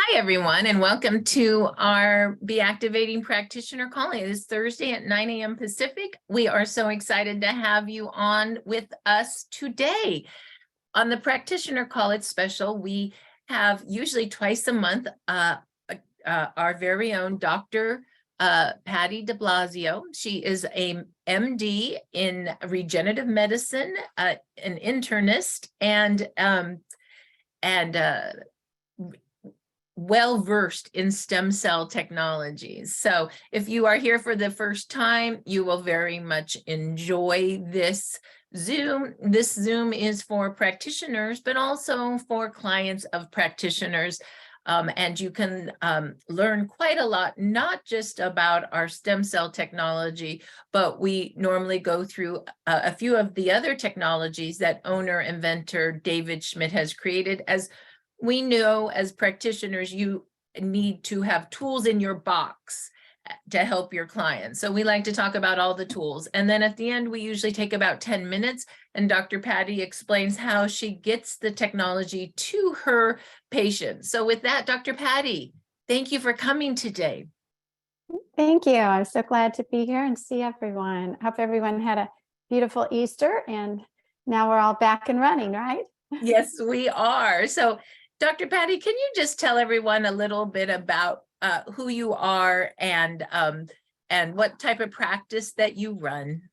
Hi, everyone, and welcome to our Be Activating Practitioner Call. It is Thursday at 9 a.m. Pacific. We are so excited to have you on with us today. On the Practitioner Call, it's special. We have usually twice a month our very own Dr. Patty DiBlasio. She is a MD in regenerative medicine, an internist, and well-versed in stem cell technologies. So if you are here for the first time, you will very much enjoy this Zoom. This Zoom is for practitioners, but also for clients of practitioners. And you can learn quite a lot, not just about our stem cell technology, but we normally go through a few of the other technologies that owner-inventor David Schmidt has created. As we know, as practitioners, you need to have tools in your box to help your clients. So we like to talk about all the tools. And then at the end, we usually take about 10 minutes and Dr. Patty explains how she gets the technology to her patients. So with that, Dr. Patty, thank you for coming today. Thank you. I'm so glad to be here and see everyone. Hope everyone had a beautiful Easter and now we're all back and running, right? Yes, we are. So Dr. Patty, can you just tell everyone a little bit about who you are and what type of practice that you run?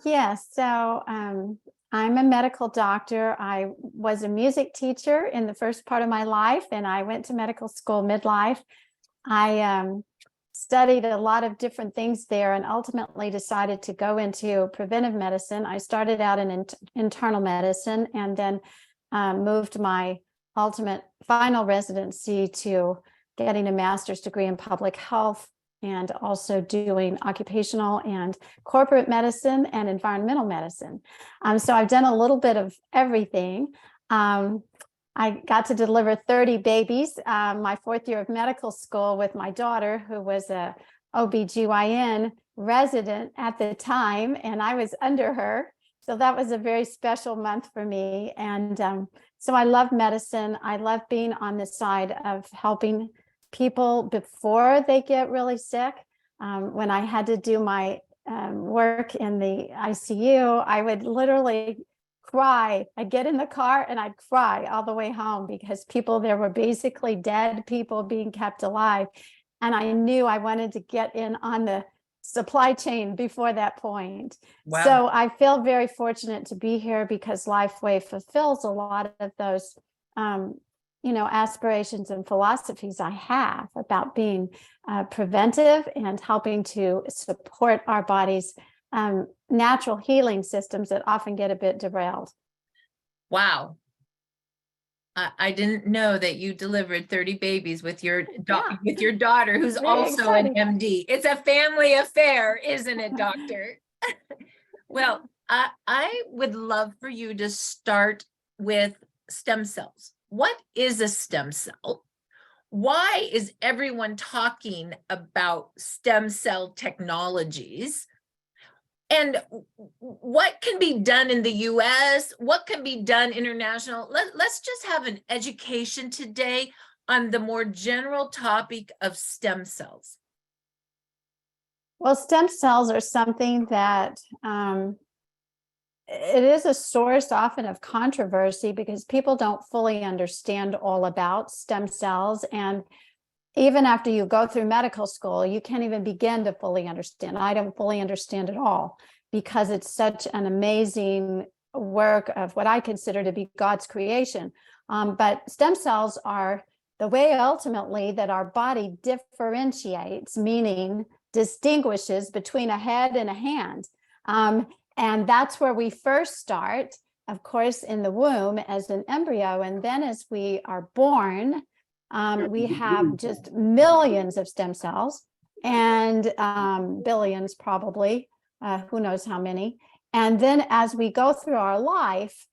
Yes, so I'm a medical doctor. I was a music teacher in the first part of my life, and I went to medical school midlife. I studied a lot of different things there and ultimately decided to go into preventive medicine. I started out in internal medicine and then moved my ultimate final residency to getting a master's degree in public health and also doing occupational and corporate medicine and environmental medicine. So I've done a little bit of everything. I got to deliver 30 babies my fourth year of medical school with my daughter, who was a OBGYN resident at the time, and I was under her. So that was a very special month for me. And so I love medicine. I love being on the side of helping people before they get really sick. When I had to do my work in the ICU, I would literally cry. I'd get in the car and I'd cry all the way home because there were basically dead people being kept alive. And I knew I wanted to get in on the supply chain before that point. Wow. So I feel very fortunate to be here because Lifewave fulfills a lot of those, aspirations and philosophies I have about being preventive and helping to support our body's natural healing systems that often get a bit derailed. Wow. I didn't know that you delivered 30 babies with your daughter, who's also an MD. It's a family affair, isn't it, doctor? Well, I would love for you to start with stem cells. What is a stem cell? Why is everyone talking about stem cell technologies? And what can be done in the US? What can be done international? Let's just have an education today on the more general topic of stem cells. Well, stem cells are something that it is a source often of controversy because people don't fully understand all about stem cells. And even after you go through medical school, you can't even begin to fully understand. I don't fully understand it all because it's such an amazing work of what I consider to be God's creation. But stem cells are the way ultimately that our body differentiates, meaning distinguishes between a head and a hand. And that's where we first start, of course, in the womb as an embryo. And then as we are born, we have just millions of stem cells and billions probably, who knows how many. And then as we go through our life,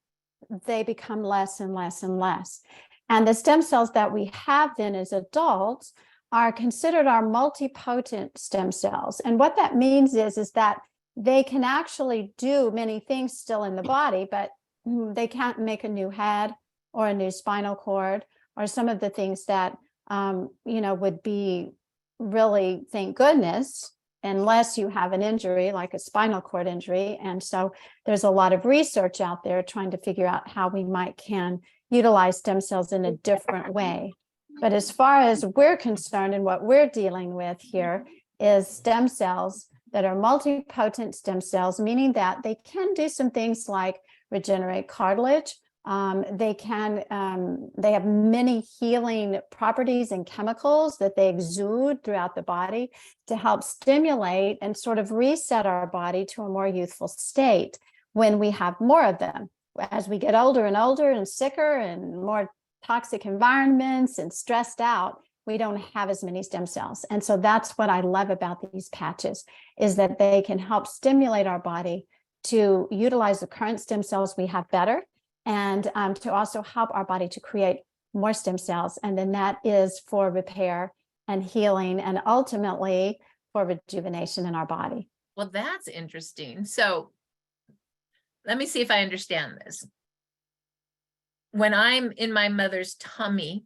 they become less and less and less. And the stem cells that we have then as adults are considered our multipotent stem cells. And what that means is that they can actually do many things still in the body, but they can't make a new head or a new spinal cord are some of the things that, would be really, thank goodness, unless you have an injury like a spinal cord injury. And so there's a lot of research out there trying to figure out how we can utilize stem cells in a different way. But as far as we're concerned and what we're dealing with here is stem cells that are multipotent stem cells, meaning that they can do some things like regenerate cartilage. They have many healing properties and chemicals that they exude throughout the body to help stimulate and sort of reset our body to a more youthful state when we have more of them. As we get older and sicker and more toxic environments and stressed out, we don't have as many stem cells. And so that's what I love about these patches, is that they can help stimulate our body to utilize the current stem cells we have better, and to also help our body to create more stem cells. And then that is for repair and healing and ultimately for rejuvenation in our body. Well, that's interesting. So let me see if I understand this. When I'm in my mother's tummy,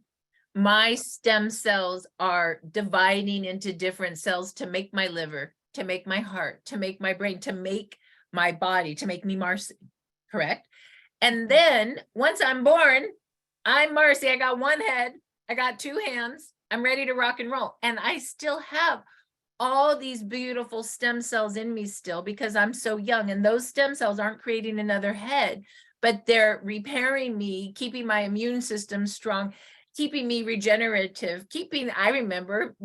my stem cells are dividing into different cells to make my liver, to make my heart, to make my brain, to make my body, to make me Marci, correct? And then once I'm born, I'm Marci. I got one head, I got two hands, I'm ready to rock and roll. And I still have all these beautiful stem cells in me still because I'm so young. And those stem cells aren't creating another head, but they're repairing me, keeping my immune system strong, keeping me regenerative, I remember,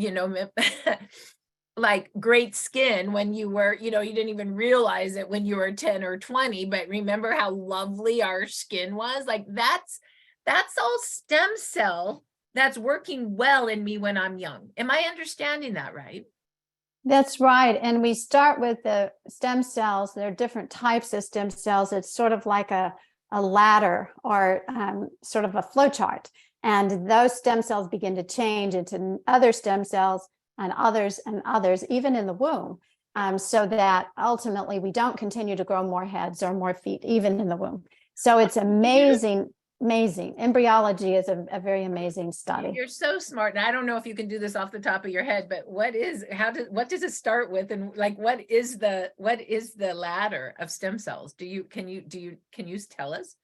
like great skin when you were, you didn't even realize it when you were 10 or 20, but remember how lovely our skin was? Like that's all stem cell that's working well in me when I'm young. Am I understanding that right? That's right. And we start with the stem cells. There are different types of stem cells. It's sort of like a ladder or sort of a flow chart. And those stem cells begin to change into other stem cells and others, even in the womb, so that ultimately we don't continue to grow more heads or more feet, even in the womb. So it's amazing. Embryology is a very amazing study. You're so smart. And I don't know if you can do this off the top of your head, but what does it start with? And like, what is the ladder of stem cells? Can you tell us?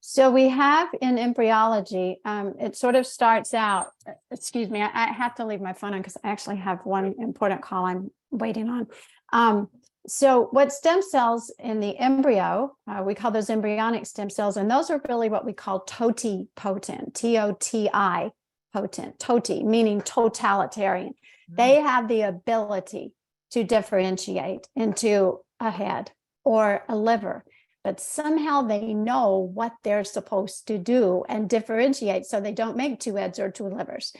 So we have in embryology, it sort of starts out, excuse me, I have to leave my phone on because I actually have one important call I'm waiting on. So what stem cells in the embryo, we call those embryonic stem cells, and those are really what we call totipotent, T-O-T-I, potent, toti, meaning totalitarian. They have the ability to differentiate into a head or a liver, but somehow they know what they're supposed to do and differentiate so they don't make two heads or two livers.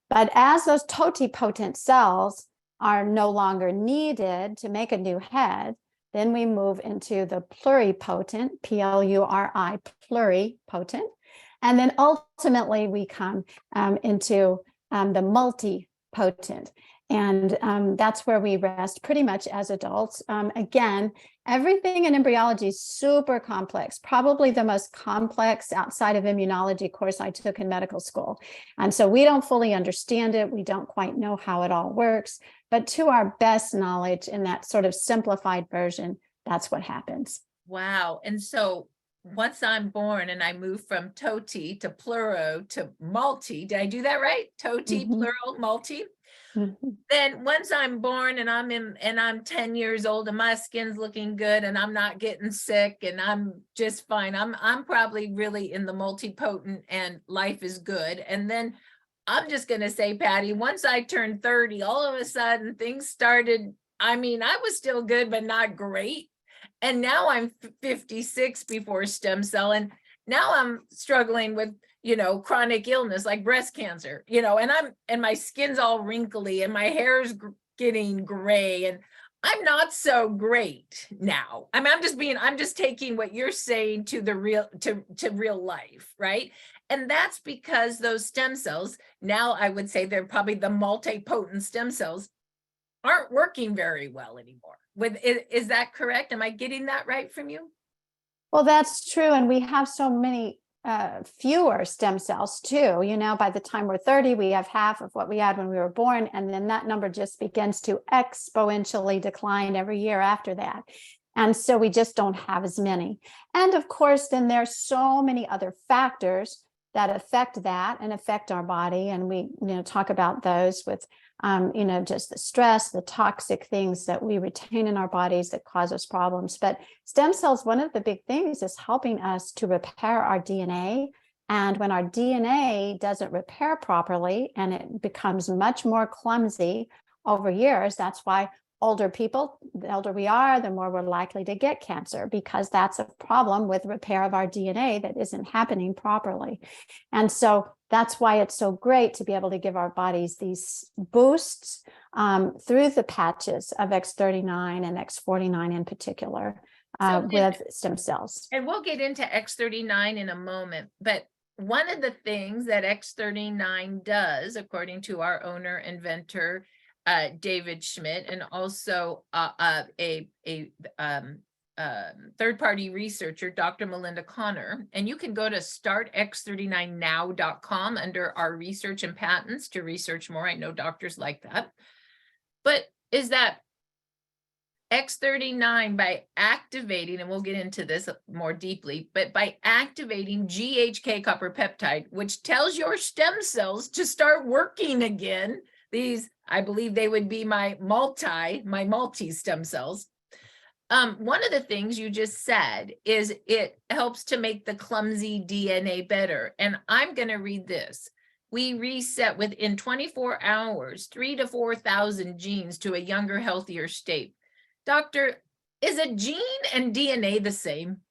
But as those totipotent cells are no longer needed to make a new head, then we move into the pluripotent, P-L-U-R-I, pluripotent. And then ultimately we come into the multipotent. And that's where we rest pretty much as adults. Again, everything in embryology is super complex, probably the most complex outside of immunology course I took in medical school. And so we don't fully understand it. We don't quite know how it all works, but to our best knowledge in that sort of simplified version, that's what happens. Wow. And so once I'm born and I move from toti to pluro to multi, did I do that right? Toti, plural, multi. Then once I'm born and I'm 10 years old and my skin's looking good and I'm not getting sick and I'm just fine, I'm probably really in the multipotent and life is good. And then I'm just going to say, Patty, once I turned 30, all of a sudden things started. I mean, I was still good, but not great. And now I'm 56 before stem cell. And now I'm struggling with, chronic illness like breast cancer, and my skin's all wrinkly and my hair's getting gray and I'm not so great now. I mean, I'm just taking what you're saying to the real, to real life, right? And that's because those stem cells, now I would say they're probably the multipotent stem cells, aren't working very well anymore. Is that correct? Am I getting that right from you? Well, that's true. And we have so many fewer stem cells too. By the time we're 30, we have half of what we had when we were born, and then that number just begins to exponentially decline every year after that. And so we just don't have as many. And of course, then there's so many other factors that affect that and affect our body. And we, talk about those with, just the stress, the toxic things that we retain in our bodies that cause us problems. But stem cells, one of the big things is helping us to repair our DNA. And when our DNA doesn't repair properly and it becomes much more clumsy over years, that's why older people, the older we are, the more we're likely to get cancer, because that's a problem with repair of our DNA that isn't happening properly. And so that's why it's so great to be able to give our bodies these boosts through the patches of X39 and X49 in particular with stem cells. And we'll get into X39 in a moment, but one of the things that X39 does, according to our owner, inventor, David Schmidt, and also a third-party researcher, Dr. Melinda Connor, and you can go to startx39now.com under our research and patents to research more. I know doctors like that. But is that X39, by activating, and we'll get into this more deeply, but by activating GHK copper peptide, which tells your stem cells to start working again, these, I believe they would be my multi stem cells. One of the things you just said is it helps to make the clumsy DNA better. And I'm going to read this. We reset within 24 hours, 3,000 to 4,000 genes to a younger, healthier state. Doctor, is a gene and DNA the same?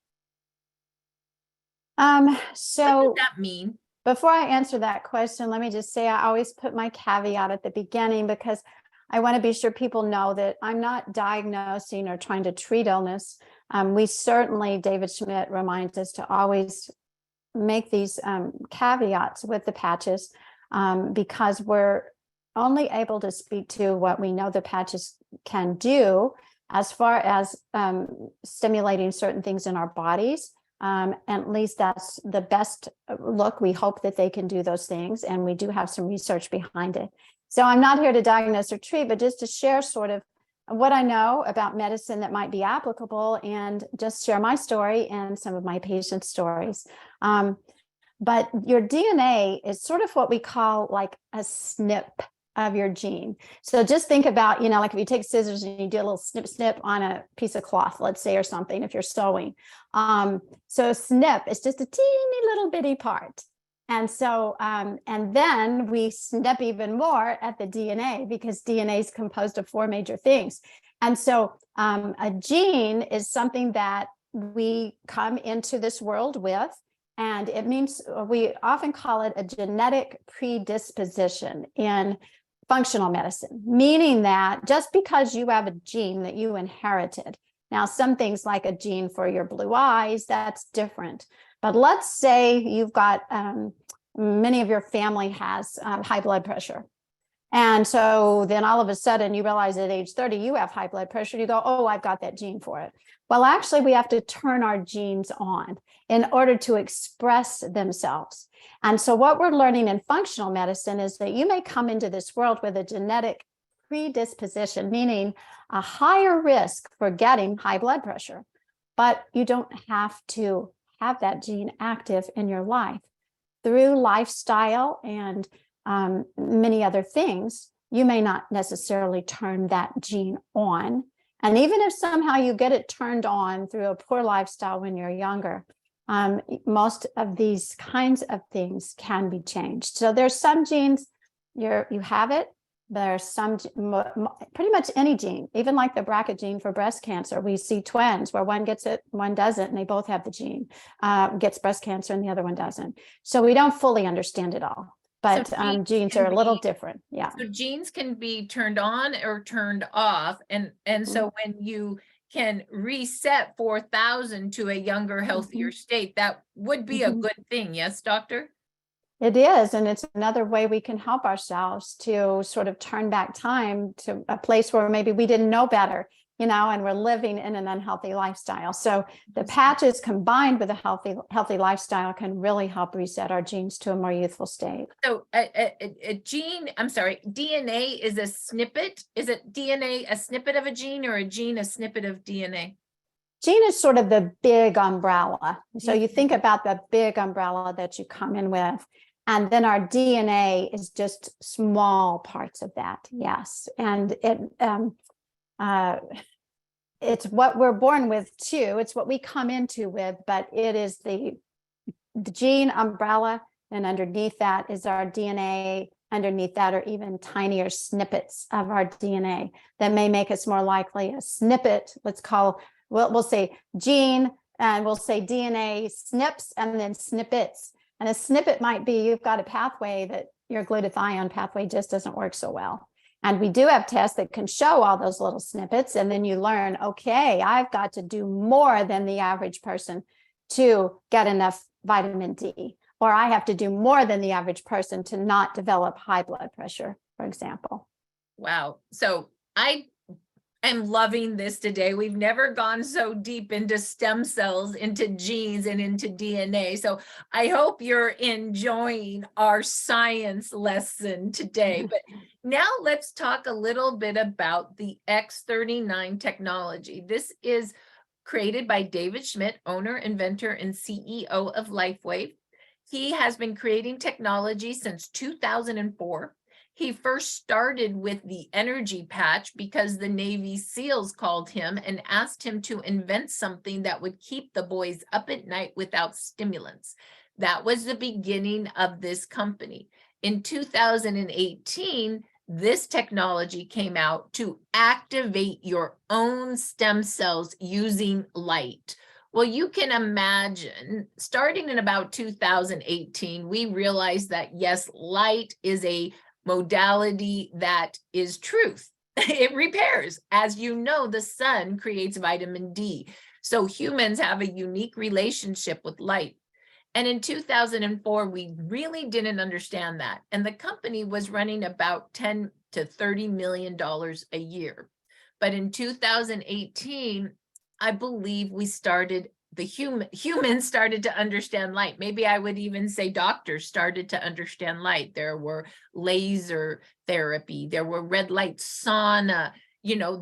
What does that mean? Before I answer that question, let me just say I always put my caveat at the beginning, because I want to be sure people know that I'm not diagnosing or trying to treat illness. We certainly, David Schmidt reminds us to always make these caveats with the patches, because we're only able to speak to what we know the patches can do as far as stimulating certain things in our bodies. At least that's the best look. We hope that they can do those things, and we do have some research behind it. So I'm not here to diagnose or treat, but just to share sort of what I know about medicine that might be applicable, and just share my story and some of my patients' stories. But your DNA is sort of what we call like a snip of your gene. So just think about, like if you take scissors and you do a little snip, snip on a piece of cloth, let's say, or something, if you're sewing. So a snip is just a teeny little bitty part. And so, and then we snip even more at the DNA, because DNA is composed of 4 major things. And so a gene is something that we come into this world with. And it means, we often call it a genetic predisposition in functional medicine, meaning that just because you have a gene that you inherited. Now, some things like a gene for your blue eyes, that's different. But let's say you've got, many of your family has high blood pressure. And so then all of a sudden you realize at age 30, you have high blood pressure. You go, oh, I've got that gene for it. Well, actually, we have to turn our genes on in order to express themselves. And so what we're learning in functional medicine is that you may come into this world with a genetic predisposition, meaning a higher risk for getting high blood pressure, but you don't have to have that gene active in your life. Through lifestyle and many other things, you may not necessarily turn that gene on. And even if somehow you get it turned on through a poor lifestyle when you're younger, most of these kinds of things can be changed. So there's some genes you have it. There's some, pretty much any gene, even like the BRCA gene for breast cancer. We see twins where one gets it, one doesn't, and they both have the gene, gets breast cancer and the other one doesn't. So we don't fully understand it all, but so genes are a little different. Yeah. So genes can be turned on or turned off. And so when you can reset 4,000 to a younger, healthier state, that would be a good thing. Yes, doctor? It is. And it's another way we can help ourselves to sort of turn back time to a place where maybe we didn't know better. and we're living in an unhealthy lifestyle. So the patches combined with a healthy lifestyle can really help reset our genes to a more youthful state. So a gene, I'm sorry, DNA is a snippet. Is it DNA a snippet of a gene, or a gene a snippet of DNA? Gene is sort of the big umbrella. So you think about the big umbrella that you come in with, and then our DNA is just small parts of that. Yes. And it's what we're born with too. It's what we come into with, but it is the gene umbrella, and underneath that is our DNA. Underneath that are even tinier snippets of our DNA that may make us more likely a snippet. We'll say gene, and we'll say DNA SNPs and then snippets. And a snippet might be you've got a pathway that your glutathione pathway just doesn't work so well. And we do have tests that can show all those little snippets. And then you learn, okay, I've got to do more than the average person to get enough vitamin D, or I have to do more than the average person to not develop high blood pressure, for example. Wow. So I am loving this today. We've never gone so deep into stem cells, into genes, and into DNA. So I hope you're enjoying our science lesson today. But now let's talk a little bit about the X39 technology. This is created by David Schmidt, owner, inventor, and CEO of Lifewave. He has been creating technology since 2004. He first started with the energy patch because the Navy SEALs called him and asked him to invent something that would keep the boys up at night without stimulants. That was the beginning of this company. In 2018, this technology came out to activate your own stem cells using light. Well, you can imagine, starting in about 2018, we realized that yes, light is a modality that is truth. It repairs. As you know, the sun creates vitamin D. So humans have a unique relationship with light. And in 2004, we really didn't understand that. And the company was running about $10 to $30 million a year. But in 2018, I believe we started, humans started to understand light. Maybe I would even say doctors started to understand light. There were laser therapy, there were red light sauna,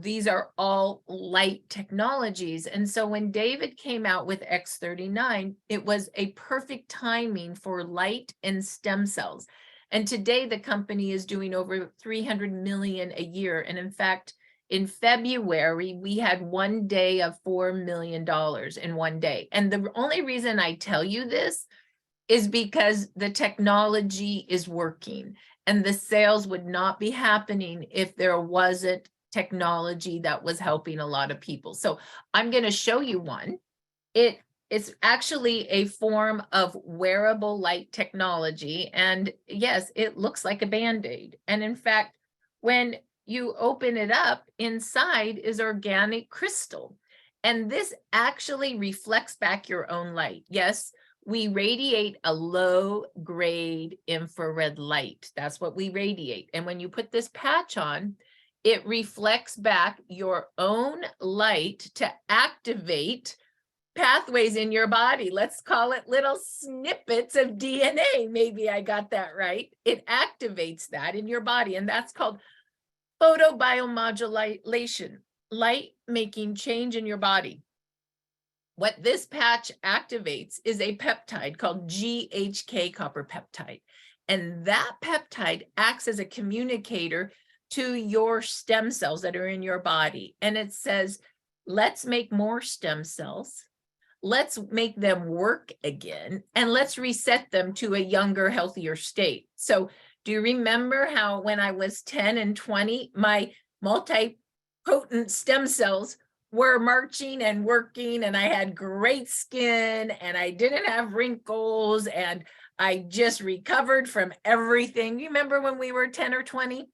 these are all light technologies. And so when David came out with X39, it was a perfect timing for light and stem cells. And today the company is doing over 300 million a year. And in fact, in February, we had one day of $4 million in one day. And the only reason I tell you this is because the technology is working, and the sales would not be happening if there wasn't technology that was helping a lot of people. So I'm going to show you one. It's actually a form of wearable light technology. And yes, it looks like a Band-Aid. And in fact, when you open it up, inside is organic crystal. And this actually reflects back your own light. Yes, we radiate a low-grade infrared light. That's what we radiate. And when you put this patch on, it reflects back your own light to activate pathways in your body. Let's call it little snippets of DNA. Maybe I got that right. It activates that in your body, and that's called photobiomodulation, light making change in your body. What this patch activates is a peptide called GHK copper peptide. And that peptide acts as a communicator to your stem cells that are in your body. And it says, let's make more stem cells. Let's make them work again. And let's reset them to a younger, healthier state. So do you remember how when I was 10 and 20, my multipotent stem cells were marching and working, and I had great skin and I didn't have wrinkles and I just recovered from everything? You remember when we were 10 or 20?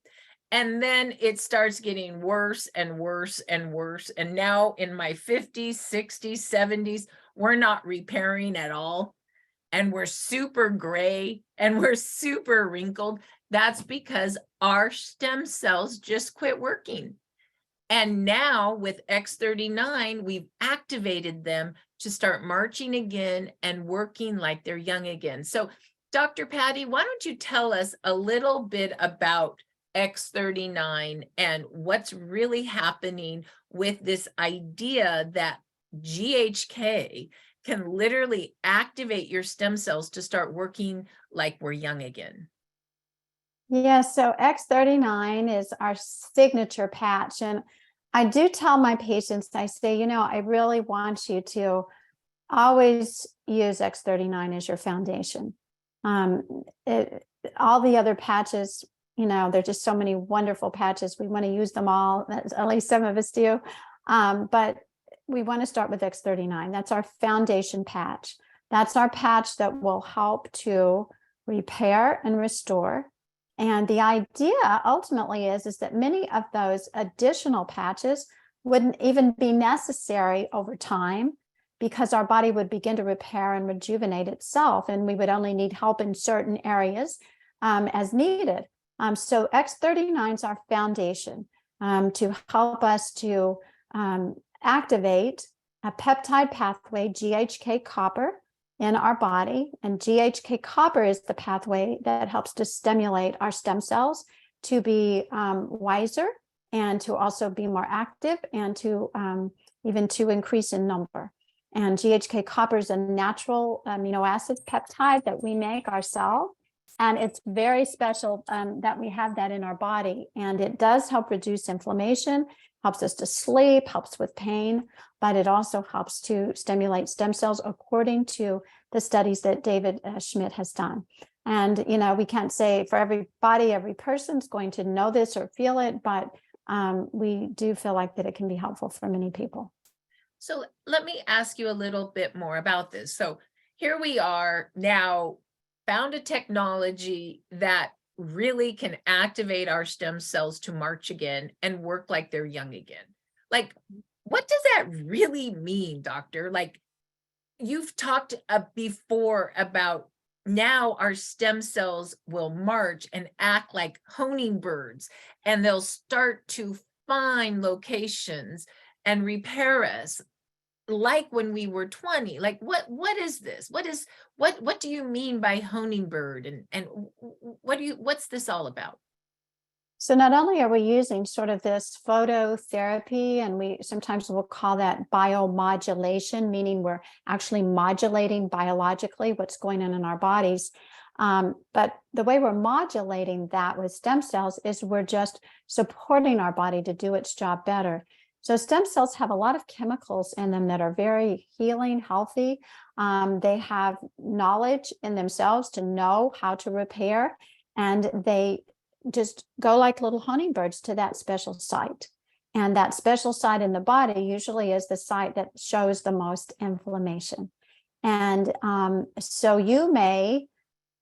And then it starts getting worse and worse and worse. And now in my 50s, 60s, 70s, we're not repairing at all. And we're super gray and we're super wrinkled. That's because our stem cells just quit working. And now with X39, we've activated them to start marching again and working like they're young again. So Dr. Patty, why don't you tell us a little bit about X39 and what's really happening with this idea that GHK can literally activate your stem cells to start working like we're young again. Yeah, so X39 is our signature patch. And I do tell my patients, I say, I really want you to always use X39 as your foundation. All the other patches, there's just so many wonderful patches. We want to use them all, at least some of us do. But we want to start with X39. That's our foundation patch. That's our patch that will help to repair and restore. And the idea ultimately is that many of those additional patches wouldn't even be necessary over time, because our body would begin to repair and rejuvenate itself, and we would only need help in certain areas as needed. So X39 is our foundation to help us to activate a peptide pathway, GHK copper, in our body. And GHK copper is the pathway that helps to stimulate our stem cells to be wiser, and to also be more active, and to even to increase in number. And GHK copper is a natural amino acid peptide that we make ourselves. And it's very special that we have that in our body. And it does help reduce inflammation, helps us to sleep, helps with pain, but it also helps to stimulate stem cells according to the studies that David Schmidt has done. And, we can't say for everybody, every person's going to know this or feel it, but we do feel like that it can be helpful for many people. So let me ask you a little bit more about this. So here we are now, found a technology that really can activate our stem cells to march again and work like they're young again. Like, what does that really mean, doctor? Like, you've talked before about now our stem cells will march and act like honing birds, and they'll start to find locations and repair us like when we were 20. Like, what is this? What do you mean by honing bird, and what's this all about? So not only are we using sort of this phototherapy, and we sometimes will call that biomodulation, meaning we're actually modulating biologically what's going on in our bodies. But the way we're modulating that with stem cells is we're just supporting our body to do its job better. So stem cells have a lot of chemicals in them that are very healing, healthy. They have knowledge in themselves to know how to repair, and they just go like little hummingbirds to that special site. And that special site in the body usually is the site that shows the most inflammation. And so you may,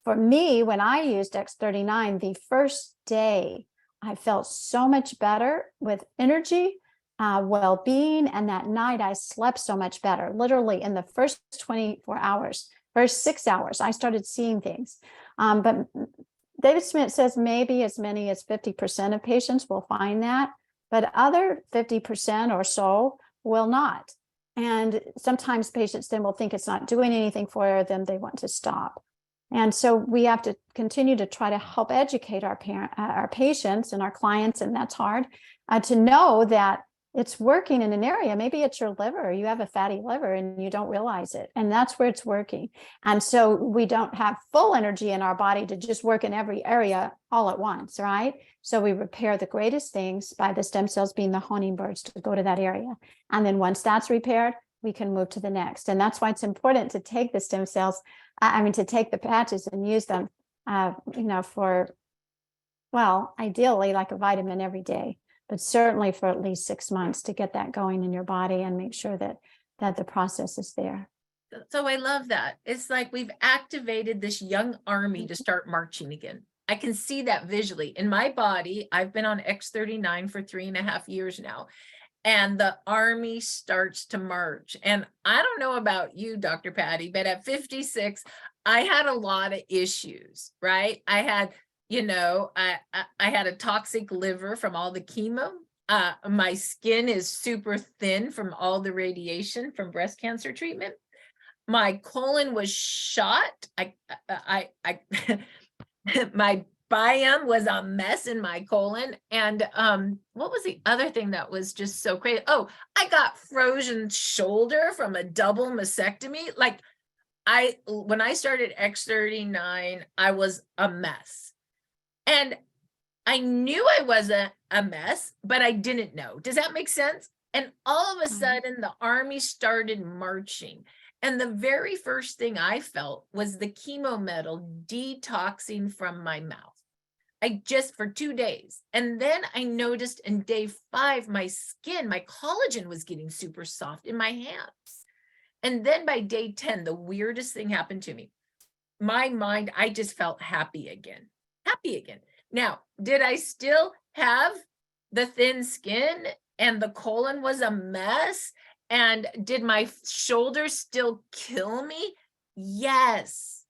for me, when I used X39, the first day, I felt so much better with energy, well-being, and that night I slept so much better. Literally in the first 24 hours, first 6 hours, I started seeing things. But David Schmidt says maybe as many as 50% of patients will find that, but other 50% or so will not. And sometimes patients then will think it's not doing anything for them, they want to stop. And so we have to continue to try to help educate our patients and our clients, and that's hard, to know that it's working in an area. Maybe it's your liver, you have a fatty liver and you don't realize it, and that's where it's working. And so we don't have full energy in our body to just work in every area all at once, right? So we repair the greatest things by the stem cells being the honing birds to go to that area. And then once that's repaired, we can move to the next. And that's why it's important to take the stem cells, to take the patches and use them, for, well, ideally like a vitamin every day, but certainly for at least 6 months to get that going in your body and make sure that the process is there. So I love that. It's like we've activated this young army to start marching again. I can see that visually in my body. I've been on X39 for 3.5 years now, and the army starts to march. And I don't know about you, Dr. Patty, but at 56, I had a lot of issues, right? I had, I had a toxic liver from all the chemo. My skin is super thin from all the radiation from breast cancer treatment. My colon was shot. My biome was a mess in my colon. And what was the other thing that was just so crazy? Oh, I got frozen shoulder from a double mastectomy. Like when I started X39, I was a mess. And I knew I wasn't a mess, but I didn't know. Does that make sense? And all of a sudden, the army started marching. And the very first thing I felt was the chemo metal detoxing from my mouth. I just for 2 days. And then I noticed in day 5, my skin, my collagen was getting super soft in my hands. And then by day 10, the weirdest thing happened to me. My mind, I just felt happy again. Happy again. Now, did I still have the thin skin and the colon was a mess? And did my shoulders still kill me? Yes.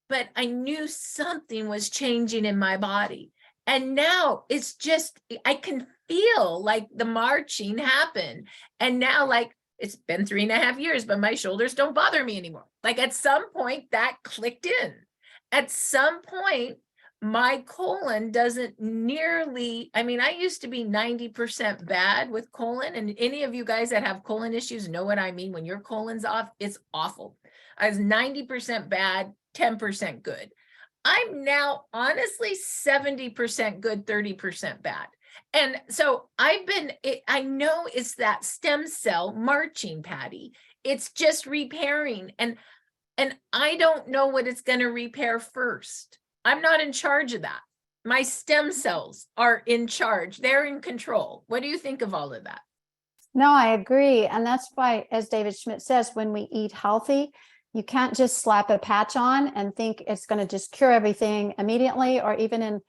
But I knew something was changing in my body. And now it's just, I can feel like the marching happened. And now, like, it's been 3.5 years, but my shoulders don't bother me anymore. Like at some point that clicked in. At some point, my colon doesn't nearly, I mean, I used to be 90% bad with colon. And any of you guys that have colon issues know what I mean. When your colon's off, it's awful. I was 90% bad, 10% good. I'm now honestly 70% good, 30% bad. And so I know it's that stem cell marching, Patty. It's just repairing. And I don't know what it's going to repair first. I'm not in charge of that. My stem cells are in charge. They're in control. What do you think of all of that? No, I agree. And that's why, as David Schmidt says, when we eat healthy, you can't just slap a patch on and think it's going to just cure everything immediately or even in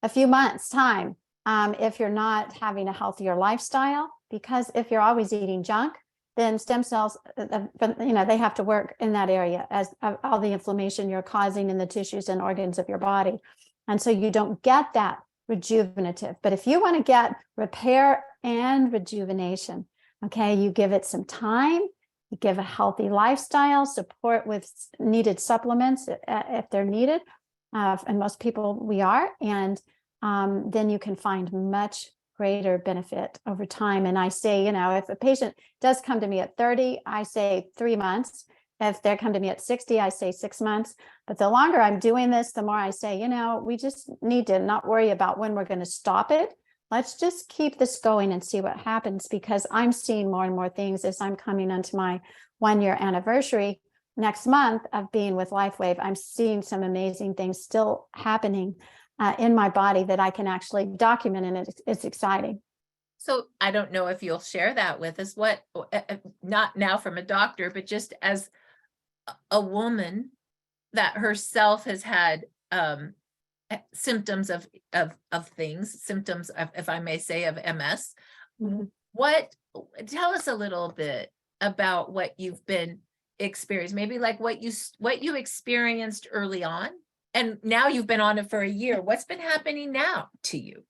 a few months' time if you're not having a healthier lifestyle. Because if you're always eating junk, then stem cells, they have to work in that area as all the inflammation you're causing in the tissues and organs of your body. And so you don't get that rejuvenative. But if you want to get repair and rejuvenation, okay, you give it some time. You give a healthy lifestyle, support with needed supplements if they're needed, and most people we are, and then you can find much greater benefit over time. And I say, if a patient does come to me at 30, I say 3 months. If they come to me at 60, I say 6 months. But the longer I'm doing this, the more I say, we just need to not worry about when we're going to stop it. Let's just keep this going and see what happens, because I'm seeing more and more things as I'm coming onto my 1-year anniversary next month of being with Lifewave. I'm seeing some amazing things still happening in my body that I can actually document, and it's exciting. So I don't know if you'll share that with us, what, not now from a doctor, but just as a woman that herself has had symptoms of things, symptoms of, if I may say, of MS. Mm-hmm. Tell us a little bit about what you've been experienced, maybe like what you experienced early on, and now you've been on it for a year. What's been happening now to you?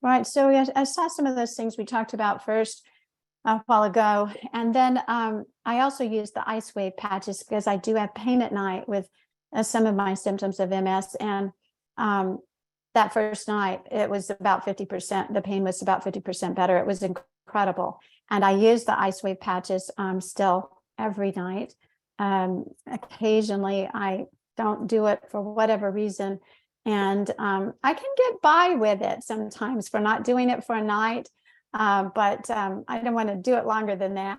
Right. So I saw some of those things we talked about first a while ago. And then I also use the ice wave patches because I do have pain at night with some of my symptoms of MS. And that first night, it was about 50%. The pain was about 50% better. It was incredible. And I use the ice wave patches still every night. Occasionally, I don't do it for whatever reason. And I can get by with it sometimes for not doing it for a night. But I don't want to do it longer than that.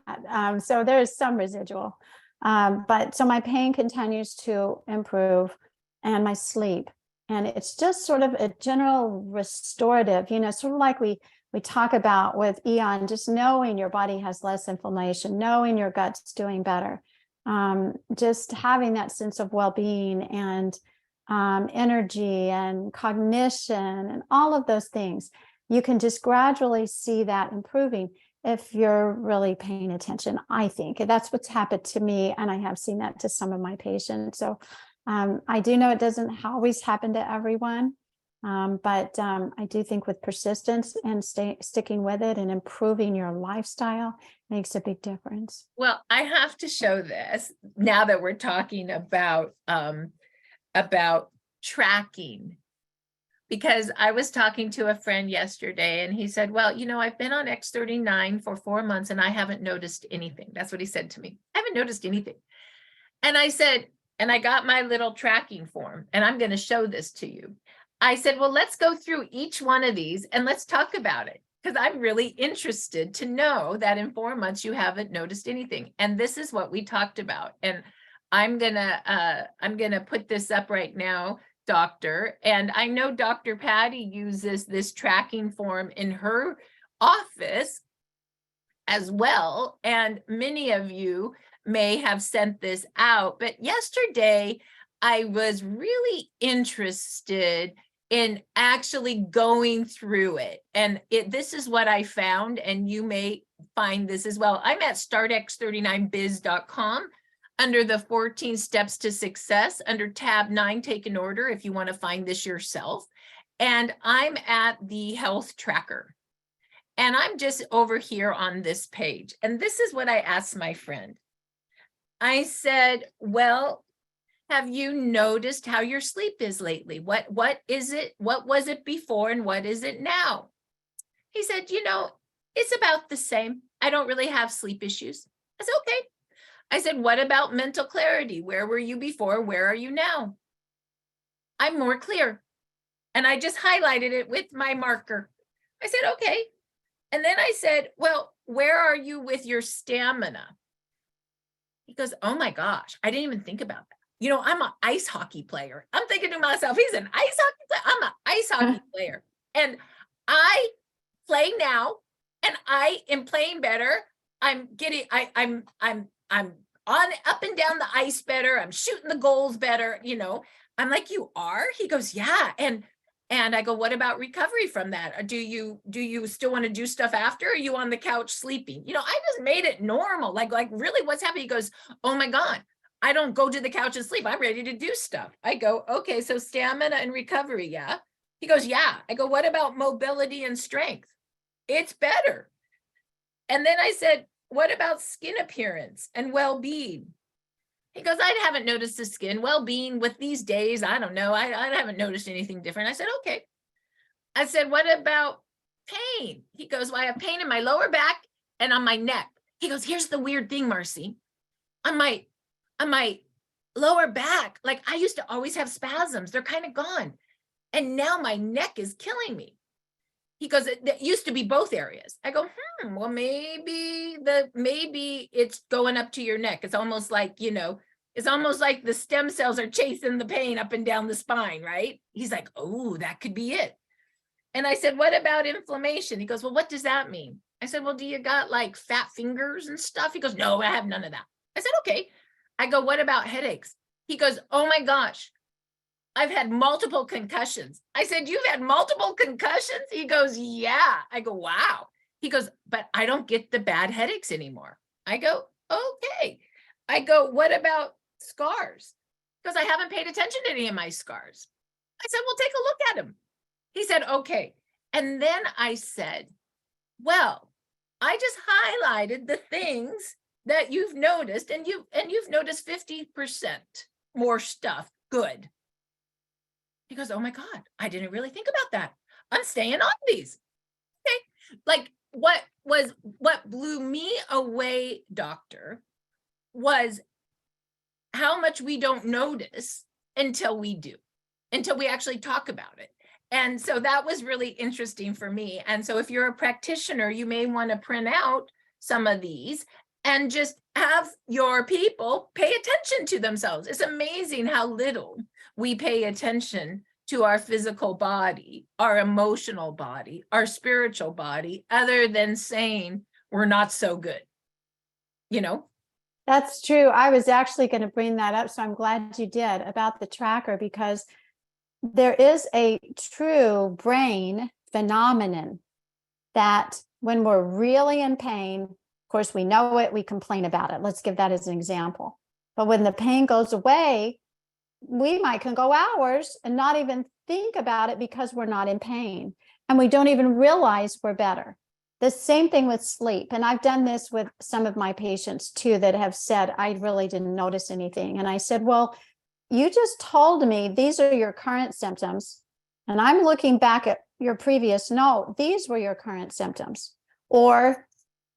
So there's some residual. But so my pain continues to improve and my sleep. And it's just sort of a general restorative, sort of like we talk about with Eon, just knowing your body has less inflammation, knowing your gut's doing better, just having that sense of well-being and energy and cognition and all of those things. You can just gradually see that improving if you're really paying attention, I think. And that's what's happened to me, and I have seen that to some of my patients. So I do know it doesn't always happen to everyone, I do think with persistence and sticking with it and improving your lifestyle makes a big difference. Well, I have to show this now that we're talking about tracking, because I was talking to a friend yesterday and he said, well, I've been on X39 for 4 months and I haven't noticed anything. That's what he said to me. I haven't noticed anything. And I said, and I got my little tracking form and I'm going to show this to you. I said, well, let's go through each one of these and let's talk about it, because I'm really interested to know that in 4 months you haven't noticed anything. And this is what we talked about. And I'm gonna put this up right now, Doctor. And I know Dr. Patty uses this tracking form in her office as well. And many of you may have sent this out. But yesterday, I was really interested in actually going through it. And this is what I found, and you may find this as well. I'm at startx39biz.com under the 14 steps to success, under tab 9, take an order if you want to find this yourself. And I'm at the health tracker. And I'm just over here on this page. And this is what I asked my friend. I said, well, have you noticed how your sleep is lately? What is it? What was it before and what is it now? He said, it's about the same. I don't really have sleep issues. I said, okay. I said, what about mental clarity? Where were you before? Where are you now? I'm more clear. And I just highlighted it with my marker. I said, okay. And then I said, well, where are you with your stamina? He goes, oh my gosh, I didn't even think about that. I'm an ice hockey player. I'm thinking to myself, he's an ice hockey player. I'm an ice hockey player. And I play now and I am playing better. I'm on up and down the ice better. I'm shooting the goals better. I'm like, you are? He goes, yeah. And I go, what about recovery from that? Or do you still want to do stuff after? Or are you on the couch sleeping? I just made it normal. Like really what's happening? He goes, oh my God, I don't go to the couch and sleep. I'm ready to do stuff. I go, okay, so stamina and recovery. Yeah. He goes, yeah. I go, what about mobility and strength? It's better. And then I said, what about skin appearance and well-being? He goes, I haven't noticed the skin well-being with these days. I don't know. I haven't noticed anything different. I said, okay. I said, what about pain? He goes, well, I have pain in my lower back and on my neck. He goes, here's the weird thing, Marci. On my lower back, like I used to always have spasms. They're kind of gone. And now my neck is killing me. He goes, it used to be both areas. I go, well, maybe it's going up to your neck. It's almost like, it's almost like the stem cells are chasing the pain up and down the spine, right? He's like, oh, that could be it. And I said, what about inflammation? He goes, well, what does that mean? I said, well, do you got like fat fingers and stuff? He goes, no, I have none of that. I said, okay. I go, what about headaches? He goes, oh my gosh, I've had multiple concussions. I said, you've had multiple concussions? He goes, yeah. I go, wow. He goes, but I don't get the bad headaches anymore. I go, okay. I go, what about scars? Because I haven't paid attention to any of my scars. I said, well, take a look at them. He said, okay. And then I said, well, I just highlighted the things that you've noticed, and you've noticed 50% more stuff. Good. He goes, oh my God, I didn't really think about that. I'm staying on these. Okay. Like what blew me away, doctor, was how much we don't notice until we do, until we actually talk about it. And so that was really interesting for me. And so if you're a practitioner, you may want to print out some of these and just have your people pay attention to themselves. It's amazing how little we pay attention to our physical body, our emotional body, our spiritual body, other than saying we're not so good. That's true. I was actually going to bring that up, so I'm glad you did, about the tracker, because there is a true brain phenomenon that when we're really in pain, of course, we know it, we complain about it. Let's give that as an example. But when the pain goes away, we might can go hours and not even think about it because we're not in pain. And we don't even realize we're better. The same thing with sleep. And I've done this with some of my patients too, that have said, I really didn't notice anything. And I said, well, you just told me these are your current symptoms. And I'm looking back at your previous note. These were your current symptoms. Or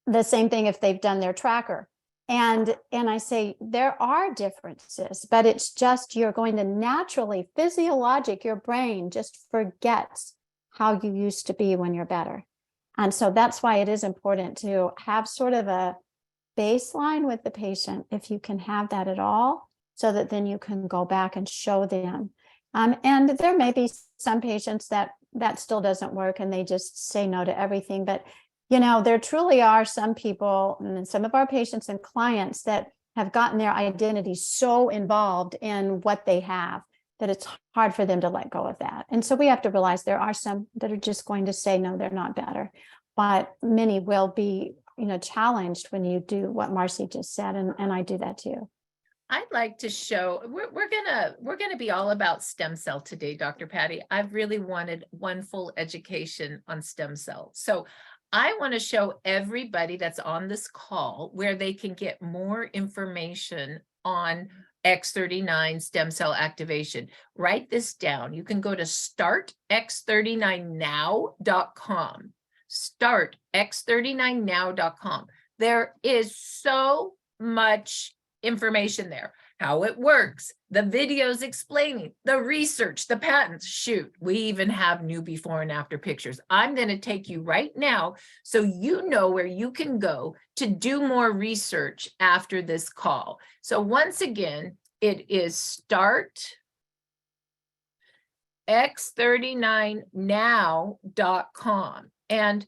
the same thing if they've done their tracker. And I say, there are differences, but it's just, you're going to naturally, physiologic, your brain just forgets how you used to be when you're better. And so that's why it is important to have sort of a baseline with the patient, if you can have that at all, so that then you can go back and show them. And there may be some patients that still doesn't work and they just say no to everything. But, you know, there truly are some people, and some of our patients and clients, that have gotten their identity so involved in what they have that it's hard for them to let go of that. And so we have to realize there are some that are just going to say, no, they're not better. But many will be, you know, challenged when you do what Marci just said. And I do that too. I'd like to show, we're gonna be all about stem cell today, Dr. Patty. I've really wanted one full education on stem cells. So I want to show everybody that's on this call where they can get more information on X39 stem cell activation. Write this down. You can go to startx39now.com. Startx39now.com. There is so much information there, how it works, the videos explaining, the research, the patents. Shoot, we even have new before and after pictures. I'm going to take you right now so you know where you can go to do more research after this call. So once again, it is startx39now.com. And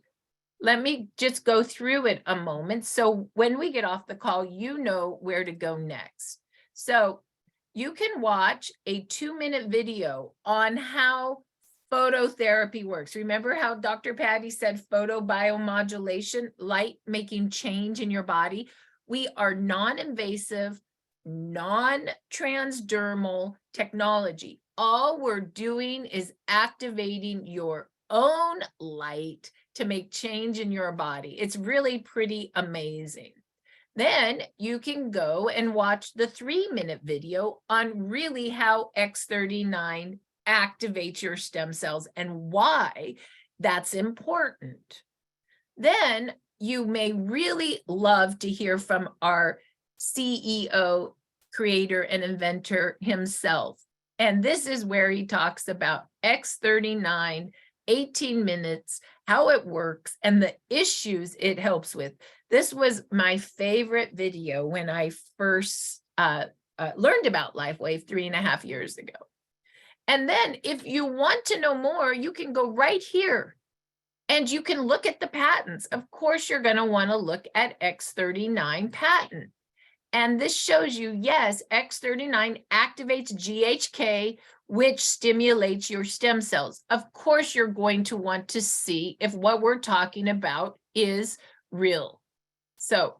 let me just go through it a moment. So when we get off the call, you know where to go next. So you can watch a 2-minute video on how phototherapy works. Remember how Dr. Patty said photobiomodulation, light making change in your body? We are non-invasive, non-transdermal technology. All we're doing is activating your own light to make change in your body. It's really pretty amazing. Then you can go and watch the 3-minute video on really how X39 activates your stem cells and why that's important. Then you may really love to hear from our CEO, creator, and inventor himself. And this is where he talks about X39, 18 minutes, how it works, and the issues it helps with. This was my favorite video when I first learned about Lifewave 3.5 years ago. And then if you want to know more, you can go right here and you can look at the patents. Of course, you're going to want to look at X39 patent. And this shows you, yes, X39 activates GHK, which stimulates your stem cells. Of course, you're going to want to see if what we're talking about is real. So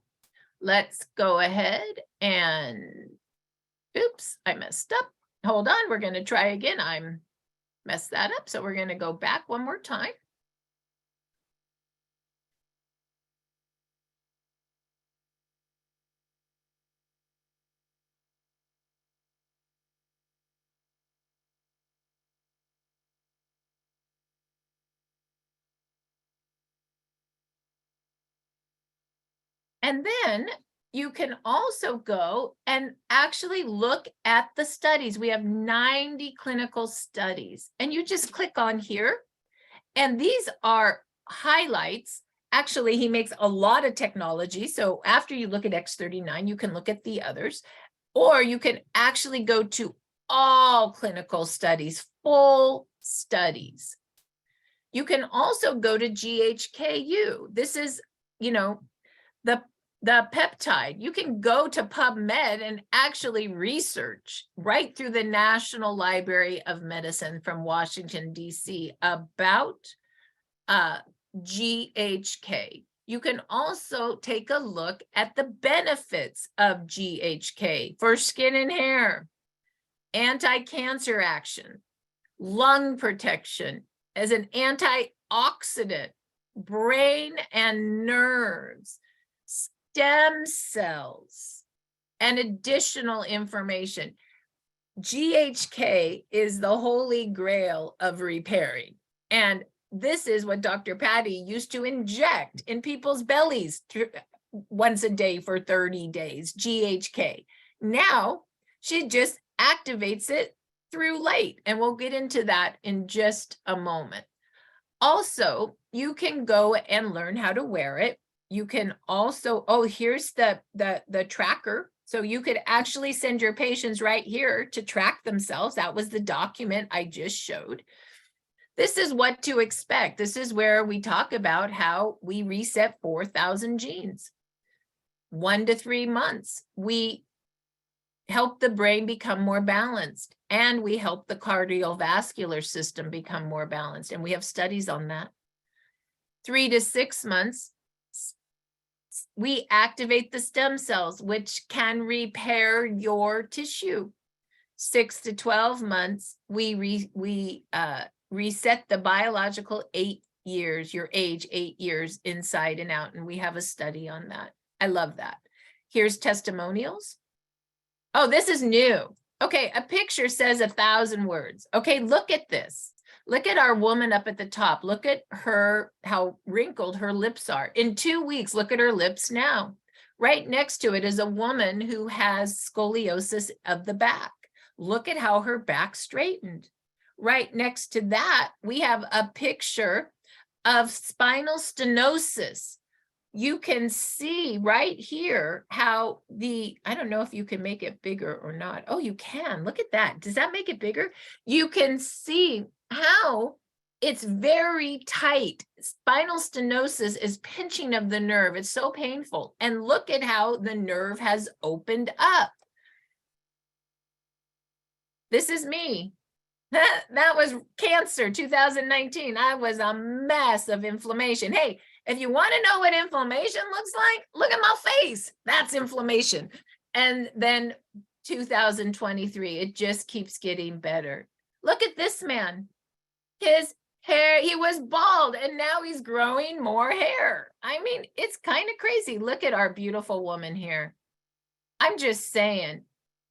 let's go ahead and, oops, I messed up. Hold on, we're going to try again. I messed that up. So we're going to go back one more time. And then you can also go and actually look at the studies. We have 90 clinical studies, and you just click on here. And these are highlights. Actually, he makes a lot of technology. So after you look at X39, you can look at the others, or you can actually go to all clinical studies, full studies. You can also go to GHKU. This is, you know, the peptide. You can go to PubMed and actually research right through the National Library of Medicine from Washington, D.C. about GHK. You can also take a look at the benefits of GHK for skin and hair. anti-cancer action, lung protection, as an antioxidant, brain and nerves, stem cells, and additional information. GHK is the holy grail of repairing. And this is what Dr. Patty used to inject in people's bellies once a day for 30 days, GHK. Now she just activates it through light, and we'll get into that in just a moment. Also, you can go and learn how to wear it. You can also, oh, here's the tracker. So you could actually send your patients right here to track themselves. That was the document I just showed. This is what to expect. This is where we talk about how we reset 4,000 genes. 1 to 3 months, we help the brain become more balanced, and we help the cardiovascular system become more balanced. And we have studies on that. 3 to 6 months, we activate the stem cells, which can repair your tissue. 6 to 12 months, we reset the biological 8 years, your age 8 years inside and out. And we have a study on that. I love that. Here's testimonials. Oh, this is new. Okay, a picture says 1,000 words. Okay, look at this. Look at our woman up at the top. Look at her, how wrinkled her lips are. In 2 weeks, look at her lips now. Right next to it is a woman who has scoliosis of the back. Look at how her back straightened. Right next to that, we have a picture of spinal stenosis. You can see right here how I don't know if you can make it bigger or not. Oh, you can. Look at that. Does that make it bigger? You can see how it's very tight. Spinal stenosis is pinching of the nerve. It's so painful. And look at how the nerve has opened up. This is me. That was cancer, 2019. I was a mess of inflammation. Hey, if you want to know what inflammation looks like, look at my face. That's inflammation. And then 2023, it just keeps getting better. Look at this man. His hair, he was bald, and now he's growing more hair. I mean, it's kind of crazy. Look at our beautiful woman here. I'm just saying,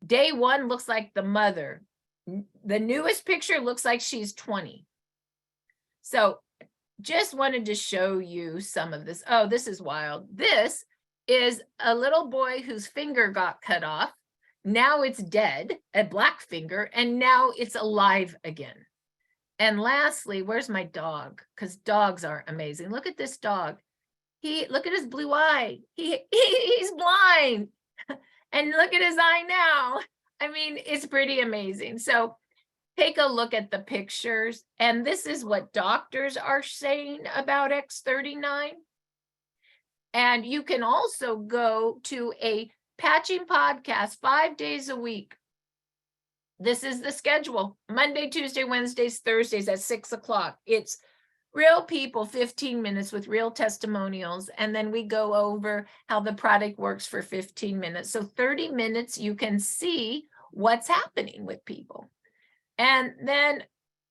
day one looks like the mother. The newest picture looks like she's 20. So just wanted to show you some of this. Oh, this is wild. This is a little boy whose finger got cut off. Now it's dead, a black finger, and now it's alive again. And lastly, where's my dog? Because dogs are amazing. Look at this dog. Look at his blue eye. He's blind. And look at his eye now. I mean, it's pretty amazing. So take a look at the pictures. And this is what doctors are saying about X39. And you can also go to a patching podcast 5 days a week. This is the schedule: Monday, Tuesday, Wednesdays, Thursdays at 6 o'clock. It's real people, 15 minutes with real testimonials. And then we go over how the product works for 15 minutes. So 30 minutes, you can see what's happening with people. And then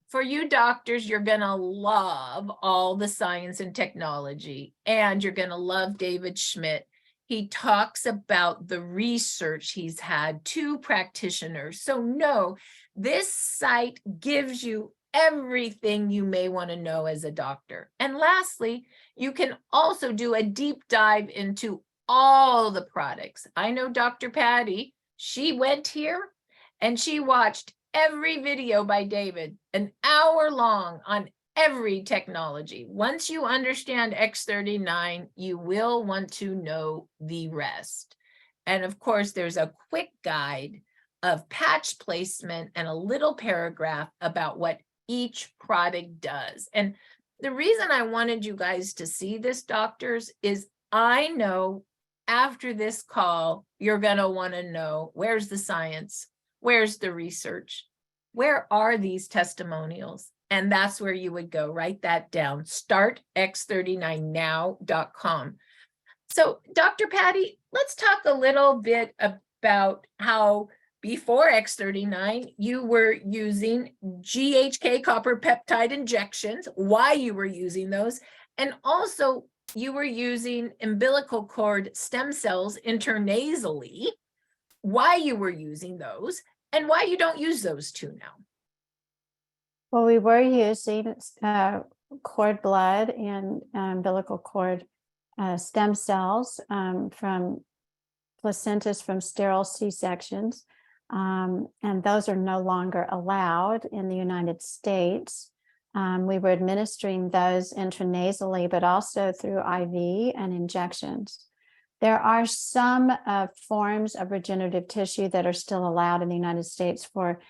for you doctors, you're going to love all the science and technology, and you're going to love David Schmidt. He talks about the research he's had, 2 practitioners. So no, this site gives you everything you may want to know as a doctor. And lastly, you can also do a deep dive into all the products. I know Dr. Patty, she went here and she watched every video by David, an hour long on every technology. Once you understand X39, you will want to know the rest. And of course, there's a quick guide of patch placement and a little paragraph about what each product does. And the reason I wanted you guys to see this, doctors, is I know after this call, you're going to want to know, where's the science? Where's the research? Where are these testimonials? And that's where you would go. Write that down. Startx39now.com. So, Dr. Patty, let's talk a little bit about how before X39, you were using GHK copper peptide injections, why you were using those, and also you were using umbilical cord stem cells intranasally, why you were using those, and why you don't use those two now. Well, we were using cord blood and umbilical cord stem cells from placentas from sterile C-sections. And those are no longer allowed in the United States. We were administering those intranasally, but also through IV and injections. There are some forms of regenerative tissue that are still allowed in the United States for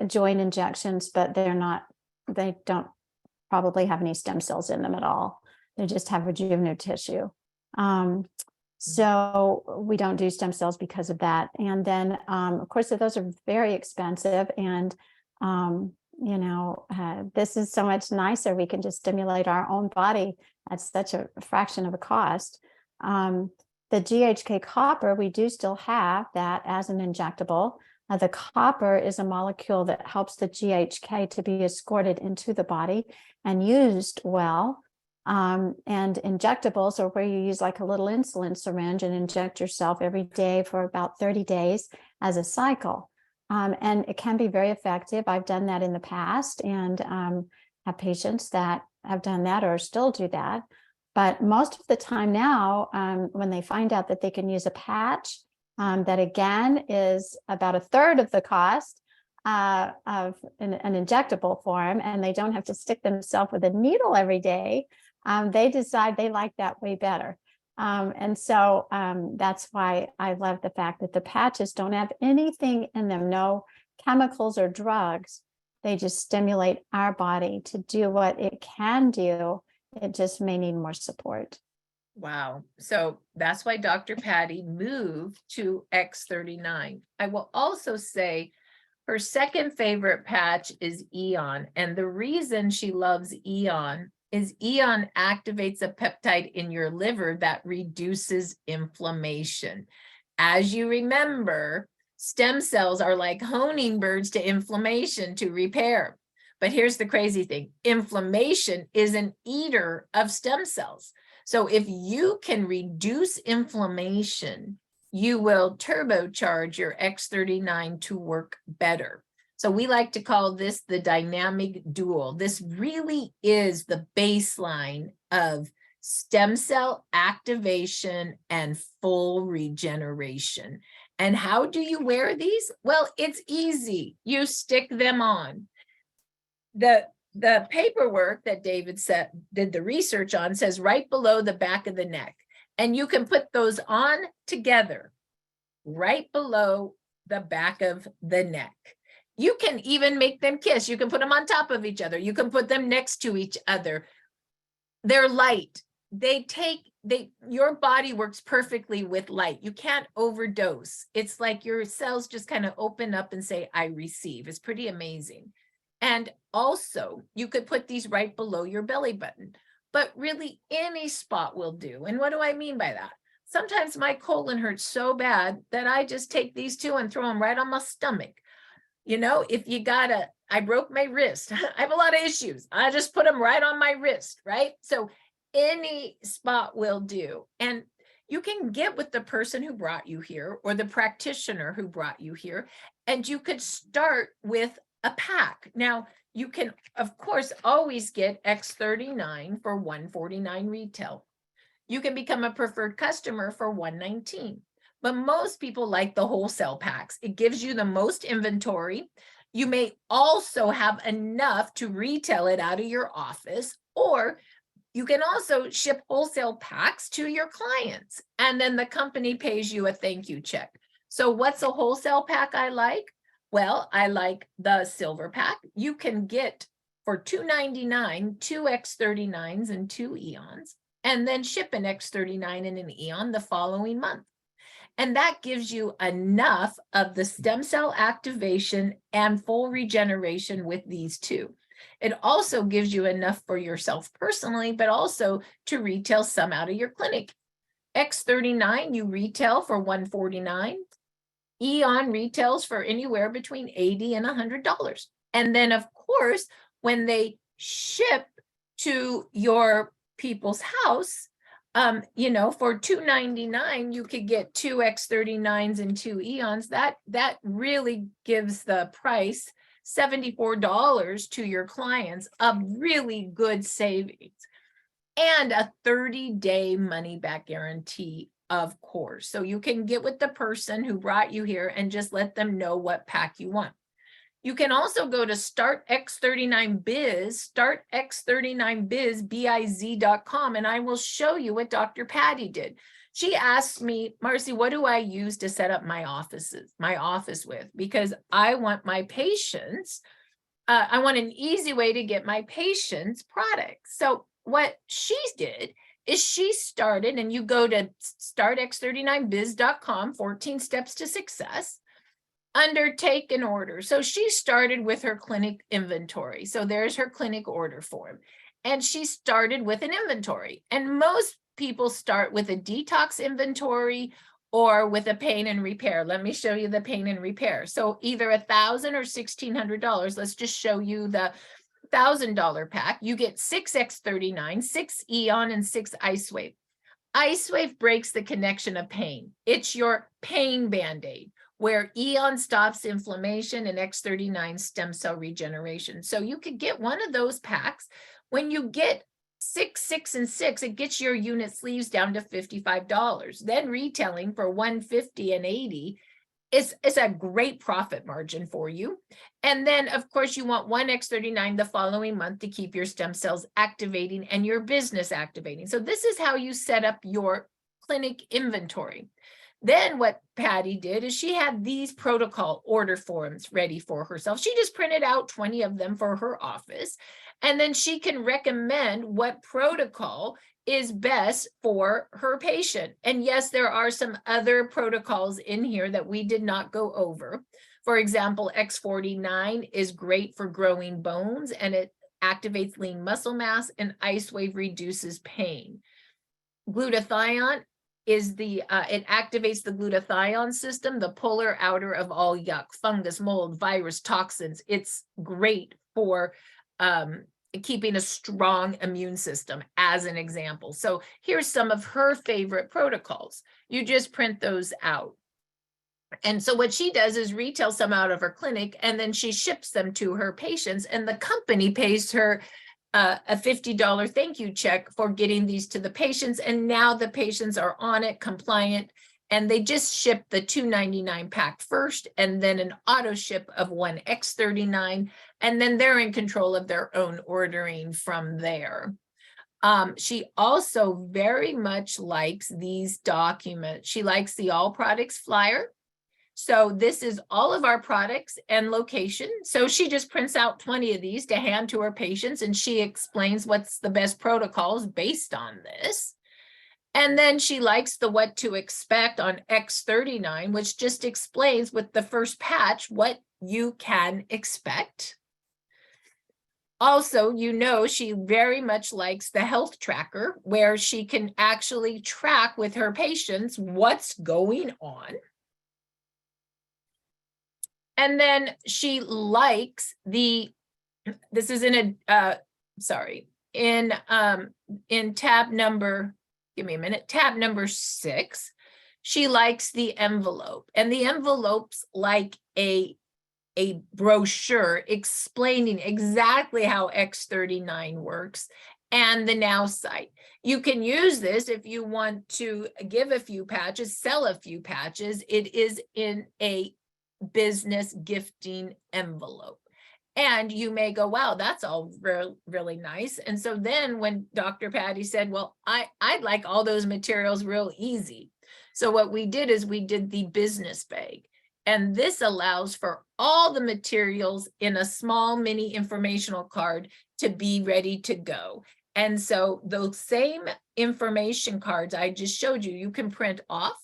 joint injections, but they don't probably have any stem cells in them at all. They just have regenerative tissue. So we don't do stem cells because of that. And then, of course, those are very expensive. And, this is so much nicer. We can just stimulate our own body at such a fraction of a cost. The GHK copper, we do still have that as an injectable. The copper is a molecule that helps the GHK to be escorted into the body and used well. And injectables are where you use like a little insulin syringe and inject yourself every day for about 30 days as a cycle. And it can be very effective. I've done that in the past and have patients that have done that or still do that. But most of the time now, when they find out that they can use a patch, that again is about a third of the cost of an injectable form, and they don't have to stick themselves with a needle every day, they decide they like that way better. And so that's why I love the fact that the patches don't have anything in them, no chemicals or drugs. They just stimulate our body to do what it can do. It just may need more support. Wow. So that's why Dr. Patty moved to X39. I will also say her second favorite patch is Eon. And the reason she loves Eon is Eon activates a peptide in your liver that reduces inflammation. As you remember, stem cells are like honing birds to inflammation to repair. But here's the crazy thing. Inflammation is an eater of stem cells. So if you can reduce inflammation, you will turbocharge your X39 to work better. So we like to call this the dynamic dual. This really is the baseline of stem cell activation and full regeneration. And how do you wear these? Well, it's easy. You stick them on. The paperwork that David did the research on says right below the back of the neck. And you can put those on together right below the back of the neck. You can even make them kiss. You can put them on top of each other. You can put them next to each other. They're light. Your body works perfectly with light. You can't overdose. It's like your cells just kind of open up and say, I receive. It's pretty amazing. And also, you could put these right below your belly button, but really any spot will do. And what do I mean by that? Sometimes my colon hurts so bad that I just take these two and throw them right on my stomach. If you I broke my wrist. I have a lot of issues. I just put them right on my wrist, right? So any spot will do. And you can get with the person who brought you here or the practitioner who brought you here, and you could start with a pack. Now, you can, of course, always get X39 for $149 retail. You can become a preferred customer for $119. But most people like the wholesale packs. It gives you the most inventory. You may also have enough to retail it out of your office, or you can also ship wholesale packs to your clients, and then the company pays you a thank you check. So what's a wholesale pack I like? Well, I like the silver pack. You can get for $2.99, 2 X39s and 2 Eons, and then ship an X39 and an Eon the following month. And that gives you enough of the stem cell activation and full regeneration with these two. It also gives you enough for yourself personally, but also to retail some out of your clinic. X39 you retail for $149. Eon retails for anywhere between $80 and $100. And then of course, when they ship to your people's house, you know, for $2.99, you could get 2 X39s and 2 Eons. That really gives the price $74 to your clients, a really good savings, and a 30-day money back guarantee, of course. So you can get with the person who brought you here and just let them know what pack you want. You can also go to Start X39 Biz, startx39biz.com, and I will show you what Dr. Patty did. She asked me, Marci, what do I use to set up my office with? Because I want my patients, I want an easy way to get my patients products. So what she did is she started, and you go to startx39biz.com, 14 steps to success. Undertake an order. So she started with her clinic inventory. So there's her clinic order form. And she started with an inventory. And most people start with a detox inventory or with a pain and repair. Let me show you the pain and repair. So either $1,000 or $1,600. Let's just show you the $1,000 pack. You get 6 X39, 6 Eon, and 6 Icewave. Icewave breaks the connection of pain. It's your pain band-aid, where Eon stops inflammation and X39 stem cell regeneration. So you could get one of those packs. When you get 6, 6, and 6, it gets your unit sleeves down to $55. Then retailing for $150 and $80 is a great profit margin for you. And then, of course, you want 1 X39 the following month to keep your stem cells activating and your business activating. So this is how you set up your clinic inventory. Then what Patty did is she had these protocol order forms ready for herself. She just printed out 20 of them for her office, and then she can recommend what protocol is best for her patient. And yes, there are some other protocols in here that we did not go over. For example, X39 is great for growing bones, and it activates lean muscle mass, and Icewave reduces pain. Glutathione is it activates the glutathione system, the polar outer of all yuck, fungus, mold, virus, toxins. It's great for keeping a strong immune system, as an example. So here's some of her favorite protocols. You just print those out. And so what she does is retail some out of her clinic, and then she ships them to her patients, and the company pays her a $50 thank you check for getting these to the patients. And now the patients are on it, compliant, and they just ship the $2.99 pack first, and then an auto ship of 1 X39, and then they're in control of their own ordering from there. She also very much likes these documents. She likes the all products flyer. So this is all of our products and location. So she just prints out 20 of these to hand to her patients, and she explains what's the best protocols based on this. And then she likes the what to expect on X39, which just explains with the first patch what you can expect. Also, you know, she very much likes the health tracker, where she can actually track with her patients what's going on. And then she likes this is in tab number, give me a minute, tab number 6. She likes the envelope, and the envelope's like a brochure explaining exactly how X39 works and the Now site. You can use this if you want to give a few patches, sell a few patches. It is in a business gifting envelope. And you may go, wow, that's all really nice. And so then when Dr. Patty said, well, I'd like all those materials real easy. So what we did is we did the business bag. And this allows for all the materials in a small mini informational card to be ready to go. And so those same information cards I just showed you, you can print off,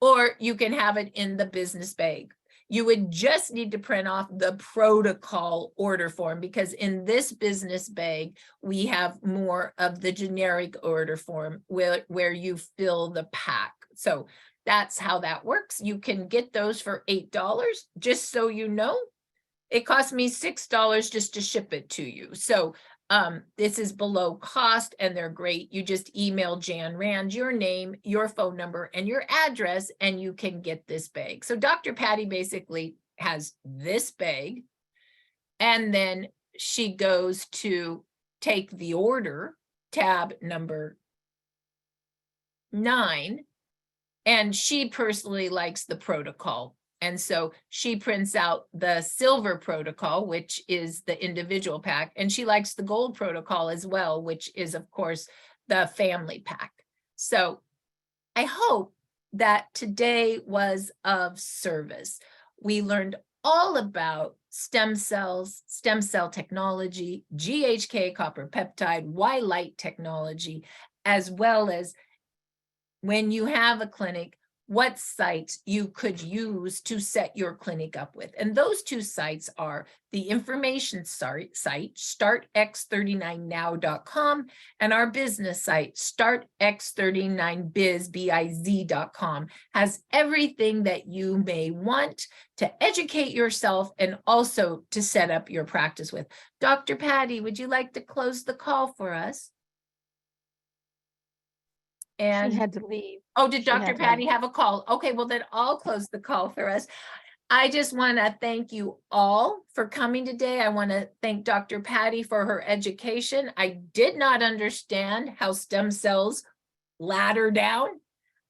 or you can have it in the business bag. You would just need to print off the protocol order form, because in this business bag, we have more of the generic order form where you fill the pack. So that's how that works. You can get those for $8, just so you know. It cost me $6 just to ship it to you. So this is below cost and they're great. You just email Jan Rand your name, your phone number, and your address, and you can get this bag. So Dr. Patty basically has this bag, and then she goes to take the order, tab number 9, and she personally likes the protocol. And so she prints out the silver protocol, which is the individual pack, and she likes the gold protocol as well, which is, of course, the family pack. So I hope that today was of service. We learned all about stem cells, stem cell technology, GHK copper peptide, Y-light technology, as well as when you have a clinic, what sites you could use to set your clinic up with. And those 2 sites are the information site, startx39now.com, and our business site, startx39biz.com, has everything that you may want to educate yourself and also to set up your practice with. Dr. Patty, would you like to close the call for us? And She had to leave. oh, did She had Dr. to Patty leave. have a call? Okay, well then I'll close the call for us. I just want to thank you all for coming today. I want to thank Dr. Patty for her education. I did not understand how stem cells ladder down.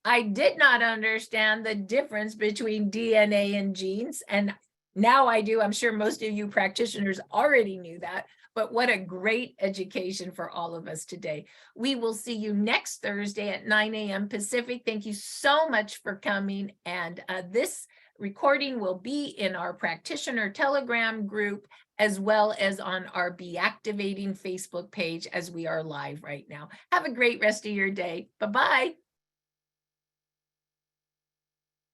I did not understand the difference between DNA and genes, and now I do. I'm sure most of you practitioners already knew that, but what a great education for all of us today. We will see you next Thursday at 9 a.m. Pacific. Thank you so much for coming. And this recording will be in our practitioner Telegram group, as well as on our Be Activating Facebook page, as we are live right now. Have a great rest of your day. Bye-bye.